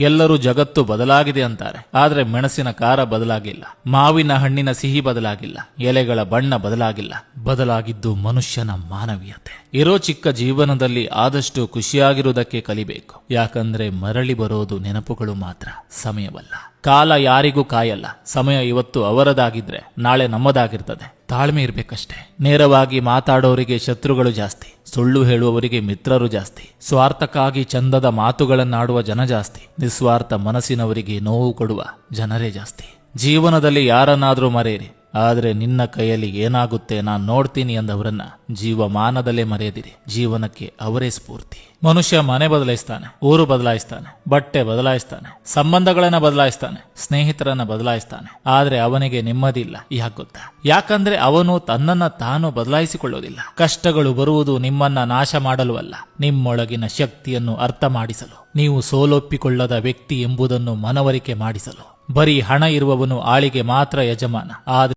ಎಲ್ಲರೂ ಜಗತ್ತು ಬದಲಾಗಿದೆ ಅಂತಾರೆ, ಆದ್ರೆ ಮೆಣಸಿನ ಖಾರ ಬದಲಾಗಿಲ್ಲ, ಮಾವಿನ ಹಣ್ಣಿನ ಸಿಹಿ ಬದಲಾಗಿಲ್ಲ, ಎಲೆಗಳ ಬಣ್ಣ ಬದಲಾಗಿಲ್ಲ. ಬದಲಾಗಿದ್ದು ಮನುಷ್ಯನ ಮಾನವೀಯತೆ. ಇರೋ ಚಿಕ್ಕ ಜೀವನದಲ್ಲಿ ಆದಷ್ಟು ಖುಷಿಯಾಗಿರುವುದಕ್ಕೆ ಕಲಿಬೇಕು. ಯಾಕಂದ್ರೆ ಮರಳಿ ಬರೋದು ನೆನಪುಗಳು ಮಾತ್ರ, ಸಮಯವಲ್ಲ. ಕಾಲ ಯಾರಿಗೂ ಕಾಯಲ್ಲ. ಸಮಯ ಇವತ್ತು ಅವರದಾಗಿದ್ರೆ ನಾಳೆ ನಮ್ಮದಾಗಿರ್ತದೆ. ತಾಳ್ಮೆ ಇರ್ಬೇಕಷ್ಟೇ. ನೇರವಾಗಿ ಮಾತಾಡೋರಿಗೆ ಶತ್ರುಗಳು ಜಾಸ್ತಿ, ಸುಳ್ಳು ಹೇಳುವವರಿಗೆ ಮಿತ್ರರು ಜಾಸ್ತಿ, ಸ್ವಾರ್ಥಕ್ಕಾಗಿ ಚಂದದ ಮಾತುಗಳನ್ನಾಡುವ ಜನ ಜಾಸ್ತಿ, ನಿಸ್ವಾರ್ಥ ಮನಸ್ಸಿನವರಿಗೆ ನೋವು ಕೊಡುವ ಜನರೇ ಜಾಸ್ತಿ. ಜೀವನದಲ್ಲಿ ಯಾರನ್ನಾದ್ರೂ ಮರೆಯಿರಿ, ಆದ್ರೆ ನಿನ್ನ ಕೈಯಲ್ಲಿ ಏನಾಗುತ್ತೆ ನಾನ್ ನೋಡ್ತೀನಿ ಎಂದವರನ್ನ ಜೀವಮಾನದಲ್ಲೇ ಮರೆಯದಿರಿ. ಜೀವನಕ್ಕೆ ಅವರೇ ಸ್ಫೂರ್ತಿ. ಮನುಷ್ಯ ಮನೆ ಬದಲಾಯಿಸ್ತಾನೆ, ಊರು ಬದಲಾಯಿಸ್ತಾನೆ, ಬಟ್ಟೆ ಬದಲಾಯಿಸ್ತಾನೆ, ಸಂಬಂಧಗಳನ್ನ ಬದಲಾಯಿಸ್ತಾನೆ, ಸ್ನೇಹಿತರನ್ನ ಬದಲಾಯಿಸ್ತಾನೆ, ಆದ್ರೆ ಅವನಿಗೆ ನೆಮ್ಮದಿ ಇಲ್ಲ. ಯಾಕೆ ಗೊತ್ತಾ? ಯಾಕಂದ್ರೆ ಅವನು ತನ್ನನ್ನ ತಾನು ಬದಲಾಯಿಸಿಕೊಳ್ಳೋದಿಲ್ಲ. ಕಷ್ಟಗಳು ಬರುವುದು ನಿಮ್ಮನ್ನ ನಾಶ ಮಾಡಲು ಅಲ್ಲ, ನಿಮ್ಮೊಳಗಿನ ಶಕ್ತಿಯನ್ನು ಅರ್ಥ ಮಾಡಿಸಲು, ನೀವು ಸೋಲೊಪ್ಪಿಕೊಳ್ಳದ ವ್ಯಕ್ತಿ ಎಂಬುದನ್ನು ಮನವರಿಕೆ ಮಾಡಿಸಲು. ಬರೀ ಹಣ ಇರುವವನು ಆಳಿಗೆ ಮಾತ್ರ ಯಜಮಾನ, ಆದ್ರೆ